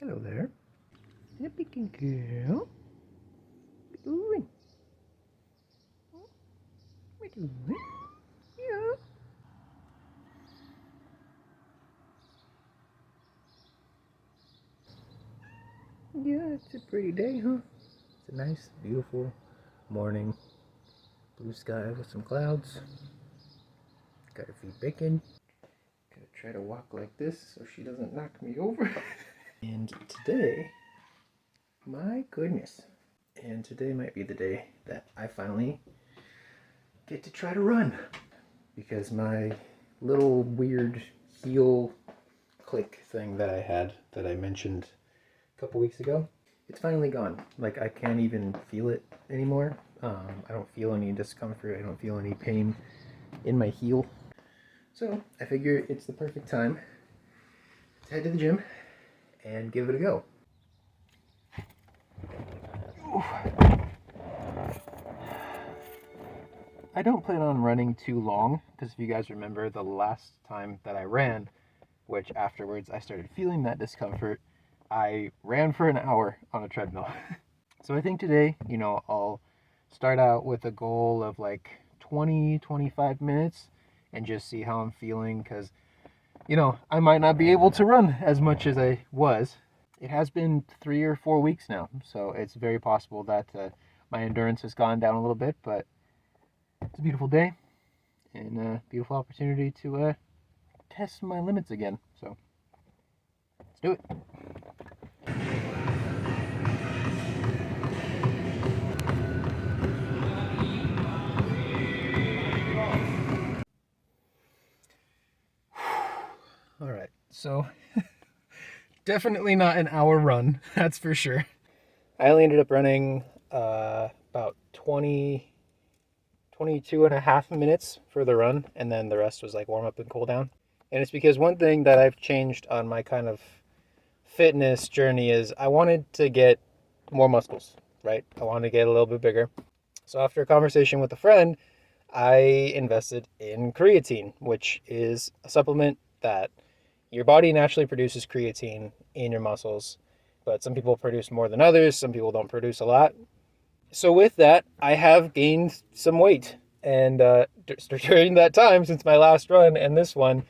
Hello there. A picking girl. What you doing? What you doing? Yeah. Yeah, it's a pretty day, huh? It's a nice, beautiful morning. Blue sky with some clouds. Got her feet baking. Gotta try to walk like this so she doesn't knock me over. And today, my goodness. And today might be the day that I finally get to try to run. Because my little weird heel click thing that I had that I mentioned a couple weeks ago, it's finally gone. Like, I can't even feel it anymore. I don't feel any discomfort. I don't feel any pain in my heel. So I figure it's the perfect time to head to the gym and give it a go. I don't plan on running too long because if you guys remember the last time that I ran, which afterwards I started feeling that discomfort, I ran for an hour on a treadmill. So I think today, I'll start out with a goal of like 20, 25 minutes and just see how I'm feeling because, I might not be able to run as much as I was. It has been 3 or 4 weeks now, so it's very possible that my endurance has gone down a little bit, but it's a beautiful day and a beautiful opportunity to test my limits again. So let's do it. All right, so definitely not an hour run, that's for sure. I only ended up running about 22 and a half minutes for the run, and then the rest was like warm up and cool down. And it's because one thing that I've changed on my kind of fitness journey is I wanted to get more muscles, right? I wanted to get a little bit bigger. So after a conversation with a friend, I invested in creatine, which is a supplement that your body naturally produces creatine in your muscles, but some people produce more than others. Some people don't produce a lot. So with that, I have gained some weight. And during that time, since my last run and this one,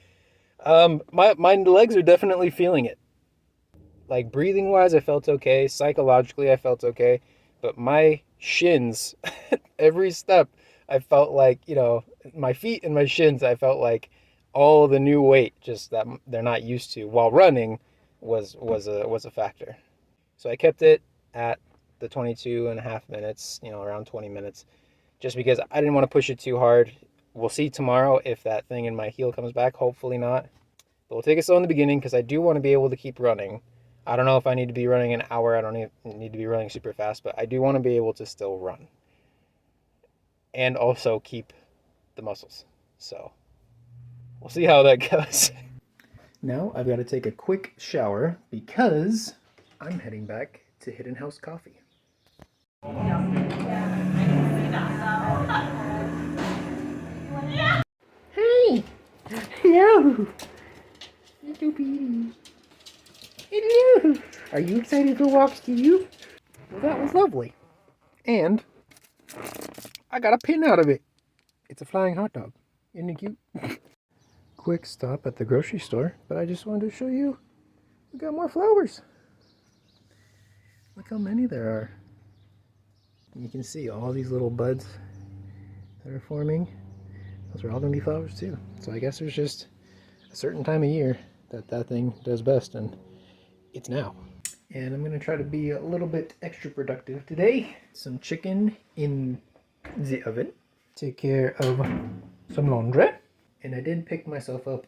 my legs are definitely feeling it. Like breathing wise, I felt okay. Psychologically, I felt okay. But my shins, every step, I felt like, my feet and my shins, I felt like all the new weight just that they're not used to while running was a factor. So I kept it at the 22 and a half minutes, around 20 minutes, just because I didn't want to push it too hard. We'll see tomorrow if that thing in my heel comes back. Hopefully not. But we'll take it slow in the beginning because I do want to be able to keep running. I don't know if I need to be running an hour. I don't need to be running super fast, but I do want to be able to still run and also keep the muscles. So we'll see how that goes. Now I've got to take a quick shower because I'm heading back to Hidden House Coffee. Hey! Hello! Little Petey. Hello! Are you excited for walks to you? Well, that was lovely. And I got a pin out of it. It's a flying hot dog. Isn't it cute? Quick stop at the grocery store, but I just wanted to show you we got more flowers. Look how many there are. You can see all these little buds that are forming. Those are all going to be flowers too. So I guess there's just a certain time of year that thing does best, and it's now. And I'm going to try to be a little bit extra productive today. Some chicken in the oven. Take care of some laundry. And I did pick myself up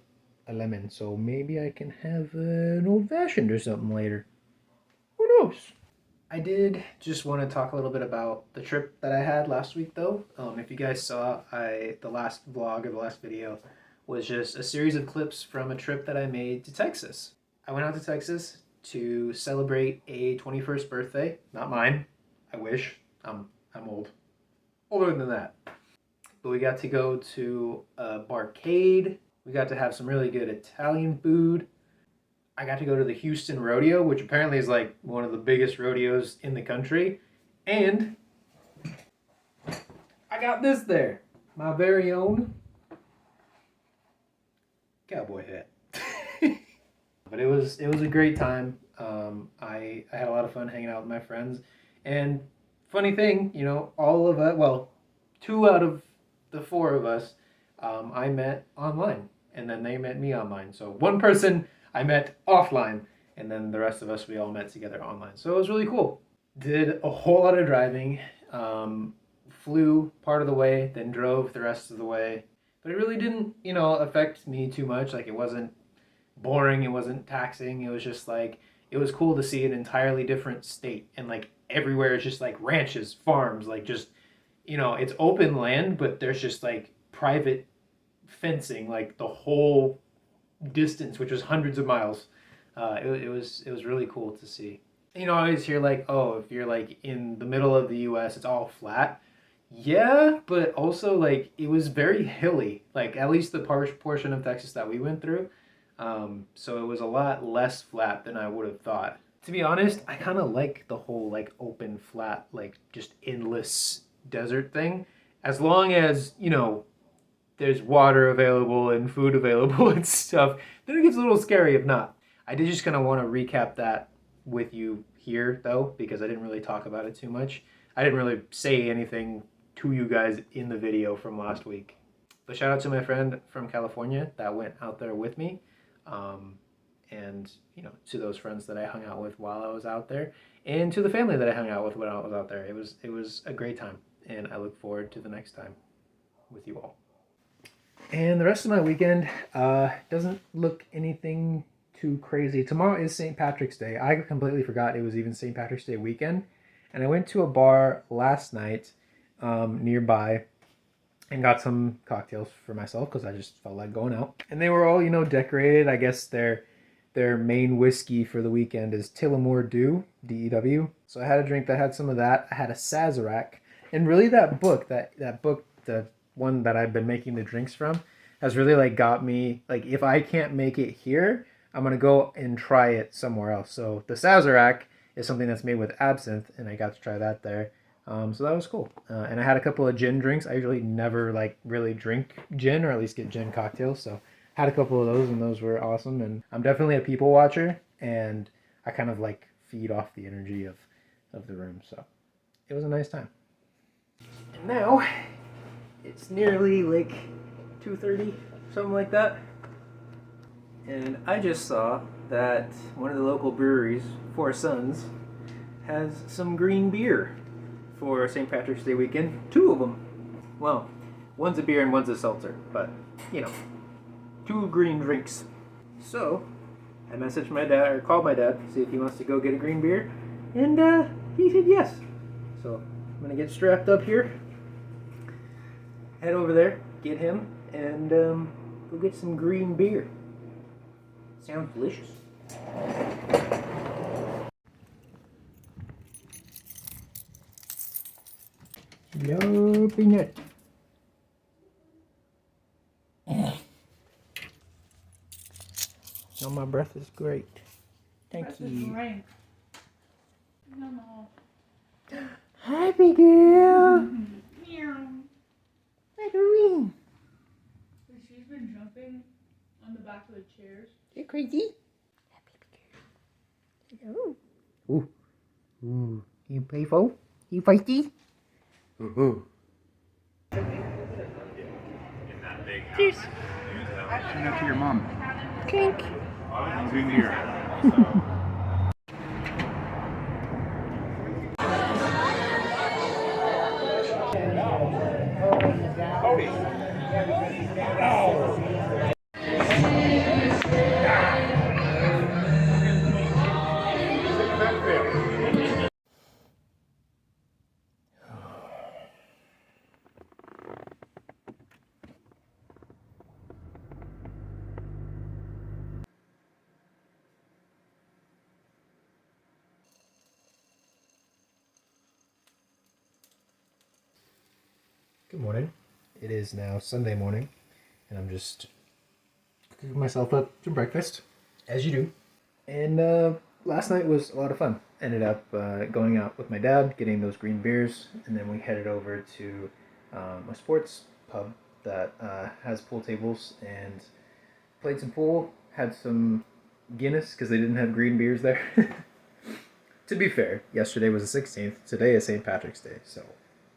a lemon, so maybe I can have an old-fashioned or something later. Who knows? I did just want to talk a little bit about the trip that I had last week, though. If you guys saw, the last vlog or the last video was just a series of clips from a trip that I made to Texas. I went out to Texas to celebrate a 21st birthday. Not mine. I wish. I'm old. Older than that. But we got to go to a barcade. We got to have some really good Italian food. I got to go to the Houston Rodeo, which apparently is like one of the biggest rodeos in the country. And I got this there, my very own cowboy hat. But it was a great time. I had a lot of fun hanging out with my friends. And funny thing, you know, all of us, well, 2 out of the 4 of us, I met online, and then they met me online. So one person I met offline, and then the rest of us we all met together online. So it was really cool. Did a whole lot of driving. Flew part of the way, then drove the rest of the way. But it really didn't, you know, affect me too much. Like, it wasn't boring, it wasn't taxing. It was just like, it was cool to see an entirely different state, and like everywhere is just like ranches, farms, like just, you know, it's open land, but there's just like private fencing like the whole distance, which was hundreds of miles. It was really cool to see. You know, I always hear like, oh, if you're like in the middle of the U.S., it's all flat. Yeah, but also like it was very hilly. Like, at least the portion of Texas that we went through. So it was a lot less flat than I would have thought. To be honest, I kind of like the whole like open flat, like just endless desert thing, as long as, you know, there's water available and food available and stuff. Then it gets a little scary if not. I did just kind of want to recap that with you here, though, because I didn't really talk about it too much. I didn't really say anything to you guys in the video from last week. But shout out to my friend from California that went out there with me. And, you know, to those friends that I hung out with while I was out there, and to the family that I hung out with when I was out there. It was a great time, and I look forward to the next time with you all. And the rest of my weekend doesn't look anything too crazy. Tomorrow is St. Patrick's Day. I completely forgot it was even St. Patrick's Day weekend. And I went to a bar last night nearby and got some cocktails for myself because I just felt like going out. And they were all, you know, decorated. I guess their main whiskey for the weekend is Tullamore Dew, D-E-W. So I had a drink that had some of that. I had a Sazerac. And really that book, the one that I've been making the drinks from, has really like got me, like, if I can't make it here, I'm gonna go and try it somewhere else. So the Sazerac is something that's made with absinthe, and I got to try that there. So that was cool. And I had a couple of gin drinks. I usually never like really drink gin, or at least get gin cocktails. So had a couple of those, and those were awesome. And I'm definitely a people watcher, and I kind of like feed off the energy of the room. So it was a nice time. And now it's nearly like 2:30, something like that. And I just saw that one of the local breweries, Four Sons, has some green beer for St. Patrick's Day weekend. 2 of them. Well, one's a beer and one's a seltzer, but, you know, 2 green drinks. So, I messaged my dad, or called my dad, to see if he wants to go get a green beer, and he said yes. So, I'm gonna get strapped up here, head over there, get him, and go get some green beer. Sounds delicious. Hello, Peanut. Oh, my breath is great. Thank you. Great. No. Happy girl. Meow. Macarene. She's been jumping on the back of the chairs. You crazy? Hello. Ooh. Ooh. You playful? You feisty? Ooh. Cheers. Send that to your mom. Clink. Green beer. Good morning. It is now Sunday morning, and I'm just cooking myself up some breakfast, as you do. And last night was a lot of fun. Ended up going out with my dad, getting those green beers, and then we headed over to a sports pub that has pool tables and played some pool. Had some Guinness because they didn't have green beers there. To be fair, yesterday was the 16th. Today is St. Patrick's Day, so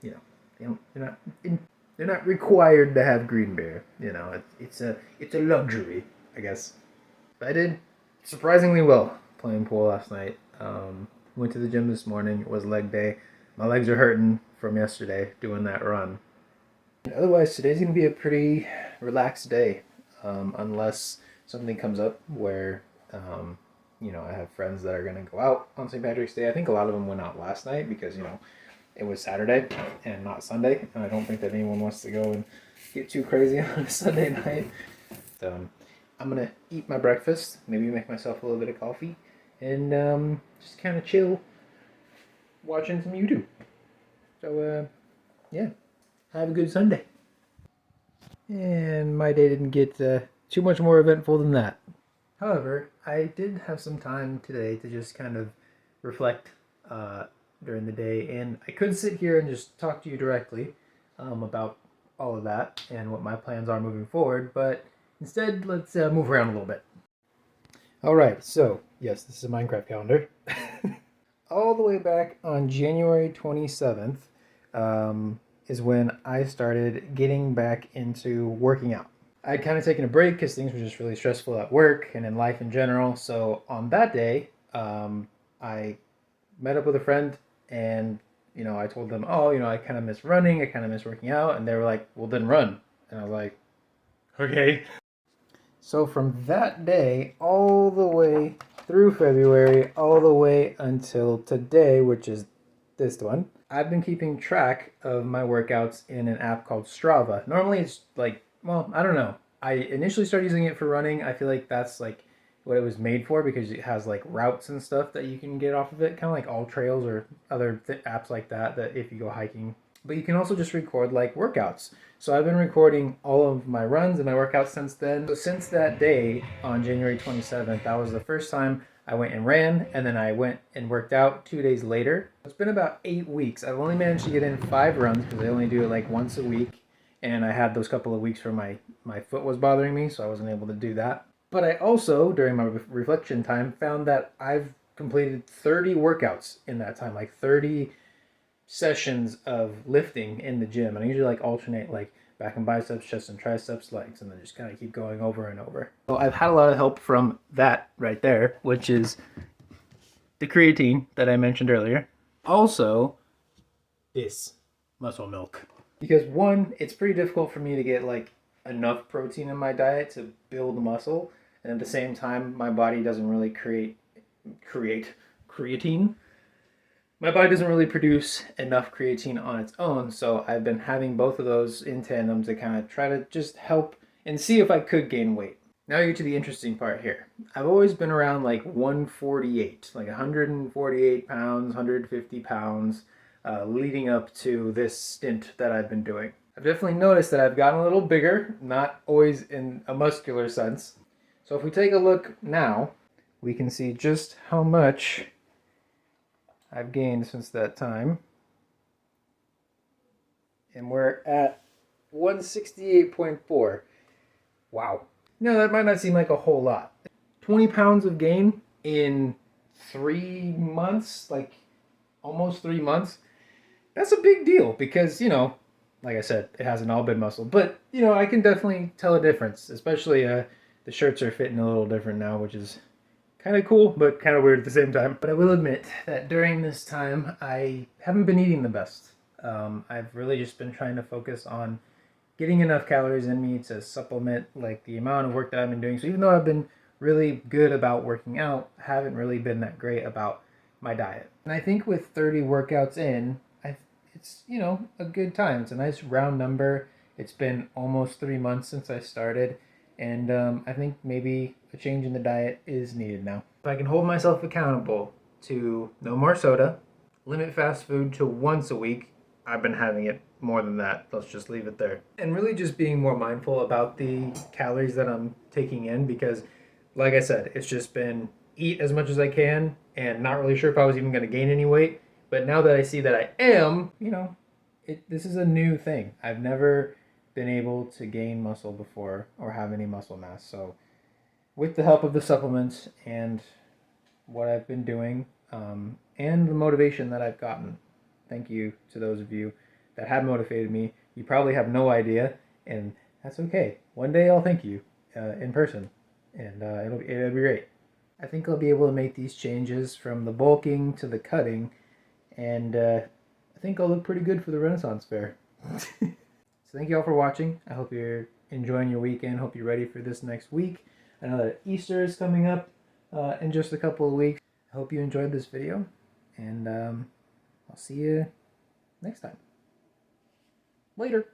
you know they're not required to have green beer. You know, it's a luxury, I guess. But I did surprisingly well playing pool last night. Went to the gym this morning. It was leg day. My legs are hurting from yesterday doing that run. Otherwise, today's gonna be a pretty relaxed day, unless something comes up where I have friends that are gonna go out on St. Patrick's Day. I think a lot of them went out last night because it was Saturday and not Sunday, and I don't think that anyone wants to go and get too crazy on a Sunday night. I'm gonna eat my breakfast, maybe make myself a little bit of coffee, and just kind of chill, watching some YouTube. So yeah, have a good Sunday. And my day didn't get too much more eventful than that. However, I did have some time today to just kind of reflect during the day, and I could sit here and just talk to you directly about all of that and what my plans are moving forward, but instead, let's move around a little bit. All right, so yes, this is a Minecraft calendar. All the way back on January 27th is when I started getting back into working out. I'd kind of taken a break because things were just really stressful at work and in life in general. So on that day, I met up with a friend and, I told them, oh, I kind of miss running. I kind of miss working out. And they were like, well, then run. And I was like, okay. So from that day all the way through February, all the way until today, which is this one, I've been keeping track of my workouts in an app called Strava. Normally it's like, well, I don't know. I initially started using it for running. I feel like that's like what it was made for because it has like routes and stuff that you can get off of it, kind of like All Trails or other apps like that if you go hiking. But you can also just record like workouts. So I've been recording all of my runs and my workouts since then. So since that day on January 27th, that was the first time I went and ran, and then I went and worked out 2 days later. It's been about 8 weeks. I've only managed to get in 5 runs because I only do it like once a week. And I had those couple of weeks where my foot was bothering me, so I wasn't able to do that. But I also, during my reflection time, found that I've completed 30 workouts in that time, like 30 sessions of lifting in the gym. And I usually like alternate like back and biceps, chest and triceps, legs, and then just kind of keep going over and over. So I've had a lot of help from that right there, which is the creatine that I mentioned earlier. Also, this muscle milk. Because one, it's pretty difficult for me to get like enough protein in my diet to build muscle, and at the same time, my body doesn't really create creatine. My body doesn't really produce enough creatine on its own, so I've been having both of those in tandem to kind of try to just help and see if I could gain weight. Now you get to the interesting part here. I've always been around like 148, like 148 pounds, 150 pounds, leading up to this stint that I've been doing. I've definitely noticed that I've gotten a little bigger, not always in a muscular sense. So if we take a look now, we can see just how much I've gained since that time. And we're at 168.4. Wow. No, that might not seem like a whole lot. 20 pounds of gain in 3 months, like almost 3 months. That's a big deal because, like I said, it hasn't all been muscle. But, I can definitely tell a difference, especially the shirts are fitting a little different now, which is kind of cool, but kind of weird at the same time. But I will admit that during this time, I haven't been eating the best. I've really just been trying to focus on getting enough calories in me to supplement like the amount of work that I've been doing. So even though I've been really good about working out, I haven't really been that great about my diet. And I think with 30 workouts in, it's, a good time. It's a nice round number. It's been almost 3 months since I started. And I think maybe a change in the diet is needed now. If I can hold myself accountable to no more soda, limit fast food to once a week, I've been having it more than that. Let's just leave it there. And really just being more mindful about the calories that I'm taking in because, like I said, it's just been eat as much as I can and not really sure if I was even going to gain any weight. But now that I see that I am, you know, this is a new thing. I've never been able to gain muscle before or have any muscle mass. So with the help of the supplements and what I've been doing, and the motivation that I've gotten, thank you to those of you that have motivated me. You probably have no idea, and that's okay. One day I'll thank you in person, and it'll be great. I think I'll be able to make these changes from the bulking to the cutting, and I think I'll look pretty good for the Renaissance Fair. So thank you all for watching. I hope you're enjoying your weekend. Hope you're ready for this next week. I know that Easter is coming up in just a couple of weeks. I hope you enjoyed this video, and I'll see you next time. Later.